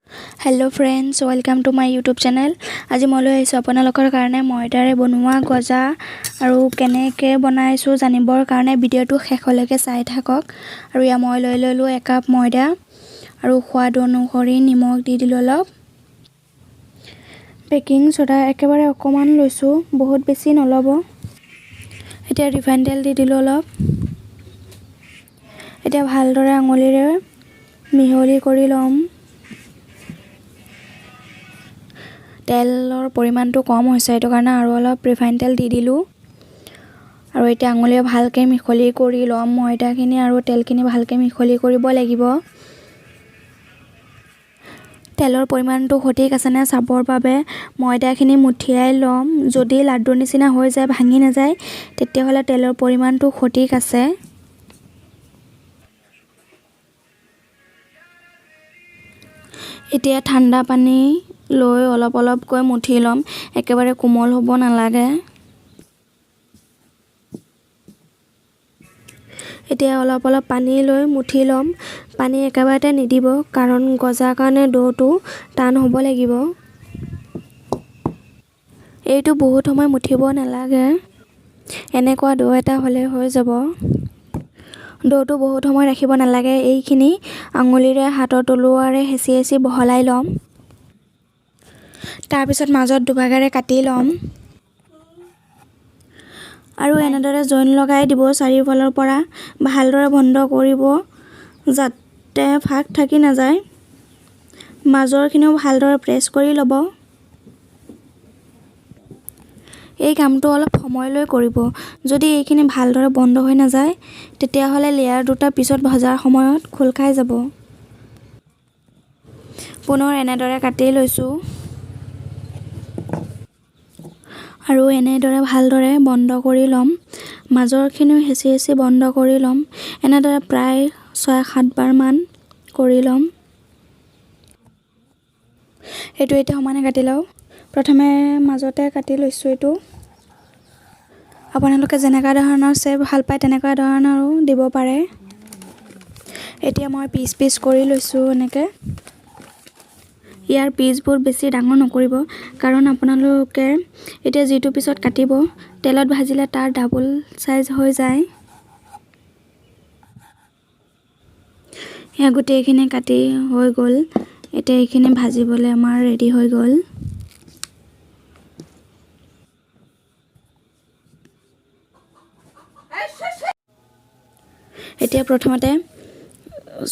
Hello friends, welcome to my YouTube channel. आज मैं লৈ আহিছোঁ আপোনালোকৰ কাৰণে ময়দাৰে বনোৱা গজা আৰু কেনেকৈ বনাইছোঁ জানিবৰ কাৰণে ভিডিঅ'টো শেষলৈকে চাই থাকক। আৰু ইয়া মই লৈ ললোঁ 1 কাপ ময়দা আৰু সোৱাদ অনুসৰি নিমখ দি দিলোঁ অলপ। বেকিং সোডা একেবাৰে অকমান লৈছোঁ, বহুত বেছি নলব। এতিয়া ৰিফাইন তেল দি দিলোঁ অলপ। এতিয়া ভালদৰে আঙুলিৰে মিহলি কৰি লম। তেলৰ পৰিমাণটো কম হৈছে, এটো কাৰণে আৰু অলপ ৰিফাইন তেল দি দিলোঁ। আৰু এতিয়া আঙুলিৰে ভালকৈ মিহলি কৰি লম। ময়দাখিনি আৰু তেলখিনি ভালকৈ মিহলি কৰিব লাগিব। তেলৰ পৰিমাণটো সঠিক আছে নে চাবৰ বাবে ময়দাখিনি মুঠিয়াই লম। যদি লাড্ডুৰ নিচিনা হৈ যায়, ভাঙি নাযায়, তেতিয়াহ'লে তেলৰ পৰিমাণটো সঠিক আছে। এতিয়া ঠাণ্ডা পানী লৈ অলপ অলপকৈ মুঠি লম, একেবাৰে কোমল হ'ব নালাগে। এতিয়া অলপ অলপ পানী লৈ মুঠি লম। পানী একেবাৰতে নিদিব, কাৰণ গজাৰ কাৰণে ডোটো টান হ'ব লাগিব। এইটো বহুত সময় মুঠিব নালাগে, এনেকুৱা ডো এটা হ'লে হৈ যাব। ডোটো বহুত সময় ৰাখিব নালাগে। এইখিনি আঙুলিৰে হাতৰ তলুৱাৰে হেঁচি হেঁচি বহলাই ল'ম। তাৰপিছত মাজত দুভাগেৰে কাটি ল'ম আৰু এনেদৰে জইন লগাই দিব চাৰিওফালৰ পৰা। ভালদৰে বন্ধ কৰিব যাতে ফাক থাকি নাযায়। মাজৰখিনিও ভালদৰে প্ৰেছ কৰি ল'ব। এই কামটো অলপ সময় লৈ কৰিব। যদি এইখিনি ভালদৰে বন্ধ হৈ নাযায়, তেতিয়াহ'লে লেয়াৰ দুটা পিছত ভজাৰ সময়ত খোল খাই যাব। পুনৰ এনেদৰে কাটি লৈছোঁ আৰু এনেদৰে ভালদৰে বন্ধ কৰি ল'ম। মাজৰখিনিও হেঁচি হেঁচি বন্ধ কৰি ল'ম। এনেদৰে প্ৰায় 6-7 বাৰমান কৰি ল'ম। এইটো এতিয়া সমানে কাটি লওঁ। প্ৰথমে মাজতে কাটি লৈছোঁ এইটো। আপোনালোকে যেনেকুৱা ধৰণৰ শ্বেপ ভাল পায় তেনেকুৱা ধৰণৰো দিব পাৰে। এতিয়া মই পিচ পিচ কৰি লৈছোঁ এনেকৈ। ইয়াৰ পিচবোৰ বেছি ডাঙৰ নকৰিব, কাৰণ আপোনালোকে এতিয়া যিটো পিছত কাটিব, তেলত ভাজিলে তাৰ ডাবল সাইজ হৈ যায়। এয়া গোটেইখিনি কাটি হৈ গ'ল। এতিয়া এইখিনি ভাজিবলৈ আমাৰ ৰেডি হৈ গ'ল। এতিয়া প্ৰথমতে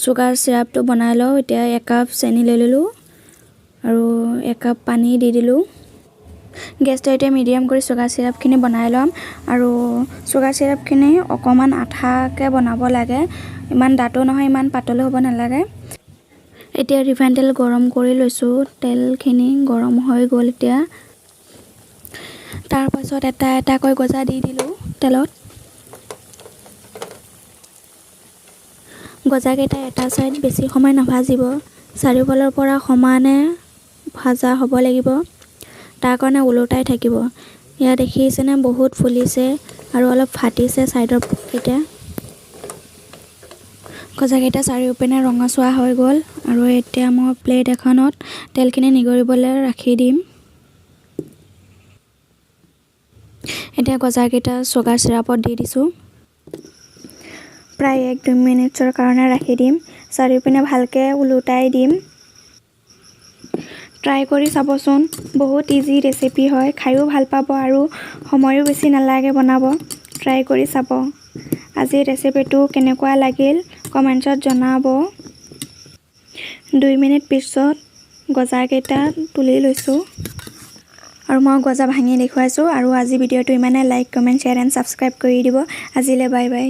চুগাৰ চিৰাপটো বনাই লওঁ। এতিয়া 1 কাপ চেনি লৈ ল'লোঁ আৰু 1 কাপ পানী দি দিলোঁ। গেছটো এতিয়া মিডিয়াম কৰি চুগাৰ চিৰাপখিনি বনাই ল'ম। আৰু চুগাৰ চিৰাপখিনি অকণমান আঠাকৈ বনাব লাগে, ইমান ডাঠো নহয়, ইমান পাতলো হ'ব নালাগে। এতিয়া ৰিফাইন তেল গৰম কৰি লৈছোঁ। তেলখিনি গৰম হৈ গ'ল এতিয়া। তাৰপাছত এটা এটাকৈ গজা দি দিলোঁ তেলত। গজাকেইটা এটা ছাইড বেছি সময় নাভাজিব, চাৰিওফালৰ পৰা সমানে ভাজা হ'ব লাগিব, তাৰ কাৰণে ওলোটাই থাকিব। ইয়াত দেখিছেনে বহুত ফুলিছে আৰু অলপ ফাটিছে ছাইডৰ কেইটা। গজাকেইটা চাৰিওপিনে ৰঙচুৱা হৈ গ'ল। আৰু এতিয়া মই প্লেট এখনত তেলখিনি নিগৰিবলৈ ৰাখি দিম। এতিয়া গজাকেইটা চুগাৰ চিৰাপত দি দিছোঁ। প্ৰায় 1-2 মিনিটৰ কাৰণে ৰাখি দিম। চাৰিওপিনে ভালকৈ ওলোটাই দিম। ট্ৰাই কৰি চাবচোন, বহুত ইজি ৰেচিপি হয়, খায়ো ভাল পাব আৰু সময়ো বেছি নালাগে বনাব। ট্ৰাই কৰি চাব। আজি ৰেচিপিটো কেনেকুৱা লাগিল কমেণ্টছত জনাব। 2 মিনিট পিছত গজাকেইটা তুলি লৈছোঁ আৰু মই গজা ভাঙি দেখুৱাইছোঁ। আৰু আজি ভিডিঅ'টো ইমানে। Like, comment, share and subscribe কৰি দিব। আজিলৈ বাই বাই।